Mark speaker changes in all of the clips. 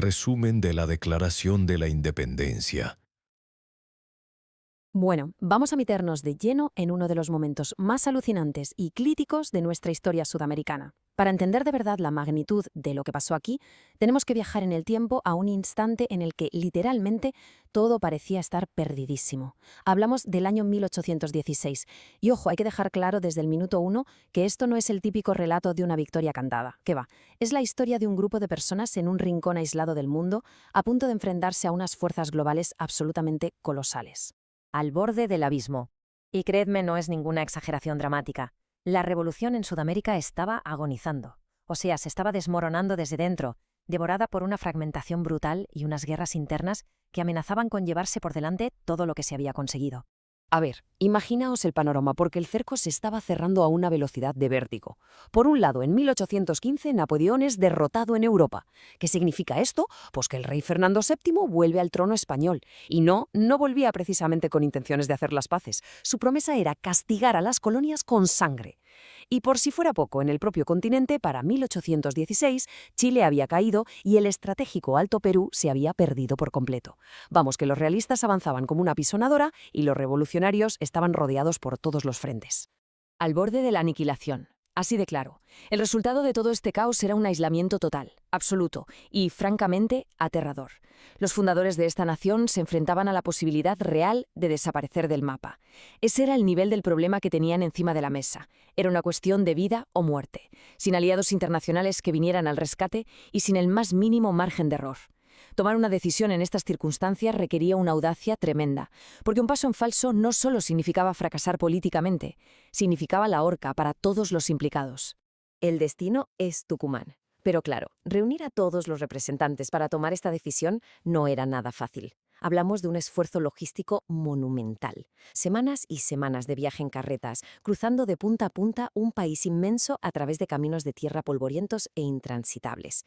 Speaker 1: Resumen de la Declaración de la Independencia.
Speaker 2: Bueno, vamos a meternos de lleno en uno de los momentos más alucinantes y críticos de nuestra historia sudamericana. Para entender de verdad la magnitud de lo que pasó aquí, tenemos que viajar en el tiempo a un instante en el que, literalmente, todo parecía estar perdidísimo. Hablamos del año 1816. Y ojo, hay que dejar claro desde el minuto uno que esto no es el típico relato de una victoria cantada. ¿Qué va? Es la historia de un grupo de personas en un rincón aislado del mundo, a punto de enfrentarse a unas fuerzas globales absolutamente colosales.
Speaker 3: Al borde del abismo. Y creedme, no es ninguna exageración dramática. La revolución en Sudamérica estaba agonizando. O sea, se estaba desmoronando desde dentro, devorada por una fragmentación brutal y unas guerras internas que amenazaban con llevarse por delante todo lo que se había conseguido.
Speaker 2: A ver, imaginaos el panorama, porque el cerco se estaba cerrando a una velocidad de vértigo. Por un lado, en 1815, Napoleón es derrotado en Europa. ¿Qué significa esto? Pues que el rey Fernando VII vuelve al trono español. Y no volvía precisamente con intenciones de hacer las paces. Su promesa era castigar a las colonias con sangre. Y por si fuera poco, en el propio continente, para 1816, Chile había caído y el estratégico Alto Perú se había perdido por completo. Vamos, que los realistas avanzaban como una pisonadora y los revolucionarios estaban rodeados por todos los frentes. Al borde de la aniquilación. Así de claro. El resultado de todo este caos era un aislamiento total, absoluto y, francamente, aterrador. Los fundadores de esta nación se enfrentaban a la posibilidad real de desaparecer del mapa. Ese era el nivel del problema que tenían encima de la mesa. Era una cuestión de vida o muerte, sin aliados internacionales que vinieran al rescate y sin el más mínimo margen de error. Tomar una decisión en estas circunstancias requería una audacia tremenda, porque un paso en falso no solo significaba fracasar políticamente, significaba la horca para todos los implicados. El destino es Tucumán. Pero claro, reunir a todos los representantes para tomar esta decisión no era nada fácil. Hablamos de un esfuerzo logístico monumental. Semanas y semanas de viaje en carretas, cruzando de punta a punta un país inmenso a través de caminos de tierra polvorientos e intransitables.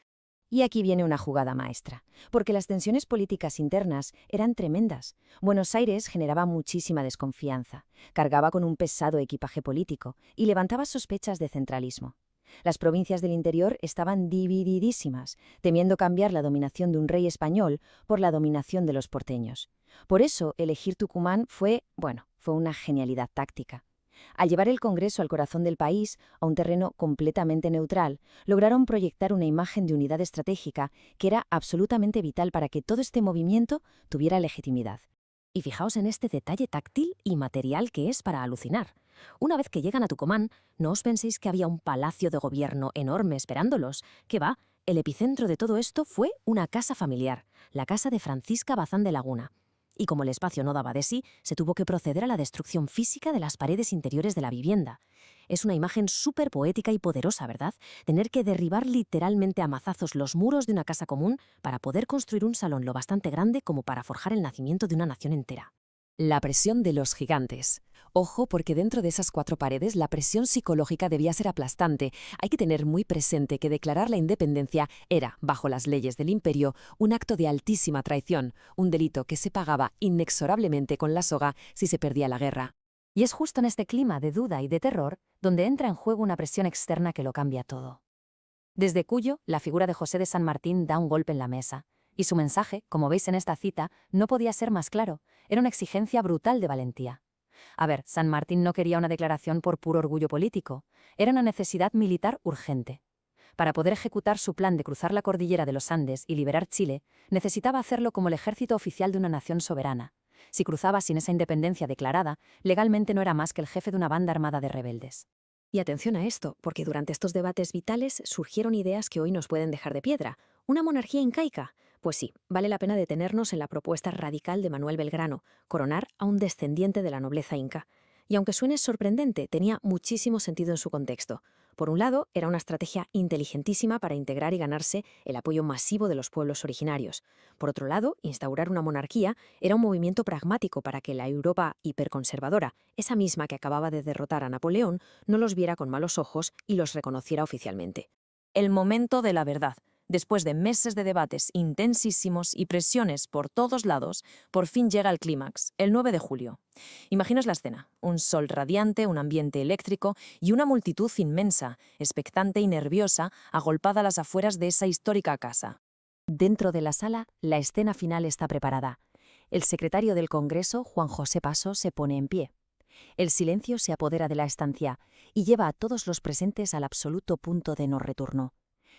Speaker 2: Y aquí viene una jugada maestra, porque las tensiones políticas internas eran tremendas. Buenos Aires generaba muchísima desconfianza, cargaba con un pesado equipaje político y levantaba sospechas de centralismo. Las provincias del interior estaban divididísimas, temiendo cambiar la dominación de un rey español por la dominación de los porteños. Por eso, elegir Tucumán fue una genialidad táctica. Al llevar el Congreso al corazón del país, a un terreno completamente neutral, lograron proyectar una imagen de unidad estratégica que era absolutamente vital para que todo este movimiento tuviera legitimidad. Y fijaos en este detalle táctil y material que es para alucinar. Una vez que llegan a Tucumán, no os penséis que había un palacio de gobierno enorme esperándolos. ¿Qué va? El epicentro de todo esto fue una casa familiar, la casa de Francisca Bazán de Laguna. Y como el espacio no daba de sí, se tuvo que proceder a la destrucción física de las paredes interiores de la vivienda. Es una imagen súper poética y poderosa, ¿verdad? Tener que derribar literalmente a mazazos los muros de una casa común para poder construir un salón lo bastante grande como para forjar el nacimiento de una nación entera. La presión de los gigantes. Ojo, porque dentro de esas 4 paredes la presión psicológica debía ser aplastante. Hay que tener muy presente que declarar la independencia era, bajo las leyes del imperio, un acto de altísima traición, un delito que se pagaba inexorablemente con la soga si se perdía la guerra. Y es justo en este clima de duda y de terror donde entra en juego una presión externa que lo cambia todo. Desde Cuyo, la figura de José de San Martín da un golpe en la mesa. Y su mensaje, como veis en esta cita, no podía ser más claro. Era una exigencia brutal de valentía. A ver, San Martín no quería una declaración por puro orgullo político. Era una necesidad militar urgente. Para poder ejecutar su plan de cruzar la cordillera de los Andes y liberar Chile, necesitaba hacerlo como el ejército oficial de una nación soberana. Si cruzaba sin esa independencia declarada, legalmente no era más que el jefe de una banda armada de rebeldes. Y atención a esto, porque durante estos debates vitales surgieron ideas que hoy nos pueden dejar de piedra. ¿Una monarquía incaica? Pues sí, vale la pena detenernos en la propuesta radical de Manuel Belgrano, coronar a un descendiente de la nobleza inca. Y aunque suene sorprendente, tenía muchísimo sentido en su contexto. Por un lado, era una estrategia inteligentísima para integrar y ganarse el apoyo masivo de los pueblos originarios. Por otro lado, instaurar una monarquía era un movimiento pragmático para que la Europa hiperconservadora, esa misma que acababa de derrotar a Napoleón, no los viera con malos ojos y los reconociera oficialmente.
Speaker 3: El momento de la verdad. Después de meses de debates intensísimos y presiones por todos lados, por fin llega el clímax, el 9 de julio. Imaginaos la escena, un sol radiante, un ambiente eléctrico y una multitud inmensa, expectante y nerviosa, agolpada a las afueras de esa histórica casa. Dentro de la sala, la escena final está preparada. El secretario del Congreso, Juan José Paso, se pone en pie. El silencio se apodera de la estancia y lleva a todos los presentes al absoluto punto de no retorno.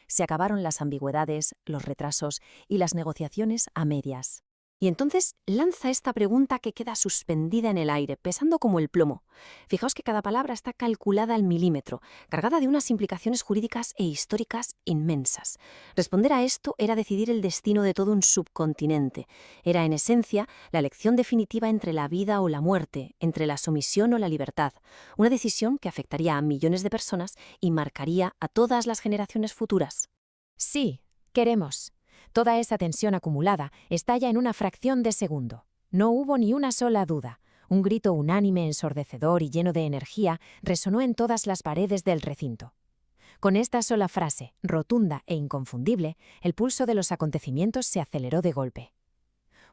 Speaker 3: Se acabaron las ambigüedades, los retrasos y las negociaciones a medias.
Speaker 2: Y entonces lanza esta pregunta que queda suspendida en el aire, pesando como el plomo. Fijaos que cada palabra está calculada al milímetro, cargada de unas implicaciones jurídicas e históricas inmensas. Responder a esto era decidir el destino de todo un subcontinente. Era, en esencia, la elección definitiva entre la vida o la muerte, entre la sumisión o la libertad. Una decisión que afectaría a millones de personas y marcaría a todas las generaciones futuras.
Speaker 3: Sí, queremos. Toda esa tensión acumulada estalla en una fracción de segundo. No hubo ni una sola duda. Un grito unánime, ensordecedor y lleno de energía resonó en todas las paredes del recinto. Con esta sola frase, rotunda e inconfundible, el pulso de los acontecimientos se aceleró de golpe.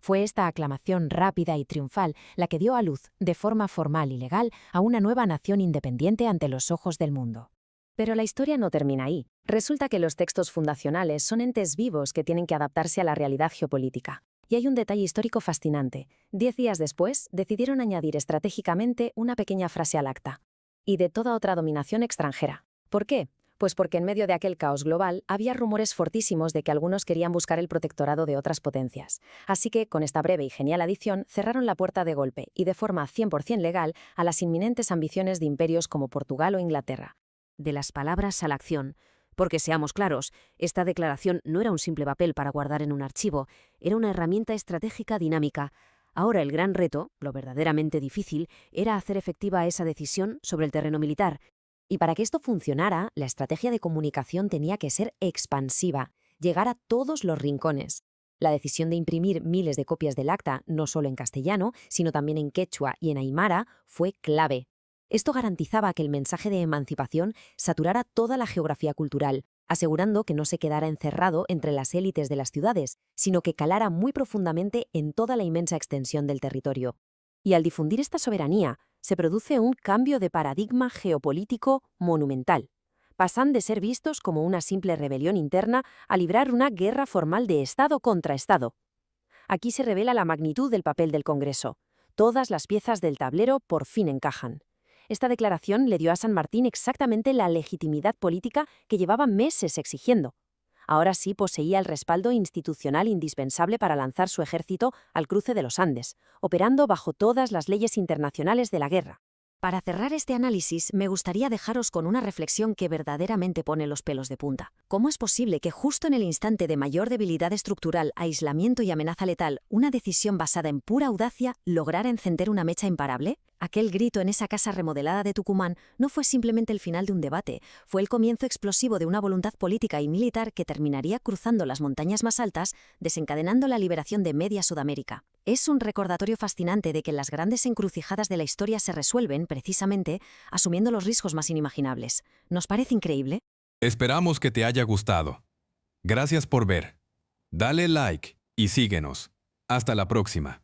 Speaker 3: Fue esta aclamación rápida y triunfal la que dio a luz, de forma formal y legal, a una nueva nación independiente ante los ojos del mundo.
Speaker 2: Pero la historia no termina ahí. Resulta que los textos fundacionales son entes vivos que tienen que adaptarse a la realidad geopolítica. Y hay un detalle histórico fascinante. 10 días después, decidieron añadir estratégicamente una pequeña frase al acta. Y de toda otra dominación extranjera. ¿Por qué? Pues porque en medio de aquel caos global había rumores fortísimos de que algunos querían buscar el protectorado de otras potencias. Así que, con esta breve y genial adición, cerraron la puerta de golpe y de forma 100% legal a las inminentes ambiciones de imperios como Portugal o Inglaterra. De las palabras a la acción. Porque seamos claros, esta declaración no era un simple papel para guardar en un archivo, era una herramienta estratégica dinámica. Ahora el gran reto, lo verdaderamente difícil, era hacer efectiva esa decisión sobre el terreno militar. Y para que esto funcionara, la estrategia de comunicación tenía que ser expansiva, llegar a todos los rincones. La decisión de imprimir miles de copias del acta, no solo en castellano, sino también en quechua y en aymara, fue clave. Esto garantizaba que el mensaje de emancipación saturara toda la geografía cultural, asegurando que no se quedara encerrado entre las élites de las ciudades, sino que calara muy profundamente en toda la inmensa extensión del territorio. Y al difundir esta soberanía, se produce un cambio de paradigma geopolítico monumental. Pasan de ser vistos como una simple rebelión interna a librar una guerra formal de Estado contra Estado. Aquí se revela la magnitud del papel del Congreso. Todas las piezas del tablero por fin encajan. Esta declaración le dio a San Martín exactamente la legitimidad política que llevaba meses exigiendo. Ahora sí poseía el respaldo institucional indispensable para lanzar su ejército al cruce de los Andes, operando bajo todas las leyes internacionales de la guerra. Para cerrar este análisis, me gustaría dejaros con una reflexión que verdaderamente pone los pelos de punta. ¿Cómo es posible que justo en el instante de mayor debilidad estructural, aislamiento y amenaza letal, una decisión basada en pura audacia lograra encender una mecha imparable? Aquel grito en esa casa remodelada de Tucumán no fue simplemente el final de un debate, fue el comienzo explosivo de una voluntad política y militar que terminaría cruzando las montañas más altas, desencadenando la liberación de media Sudamérica. Es un recordatorio fascinante de que las grandes encrucijadas de la historia se resuelven, precisamente, asumiendo los riesgos más inimaginables. ¿Nos parece increíble?
Speaker 4: Esperamos que te haya gustado. Gracias por ver. Dale like y síguenos. Hasta la próxima.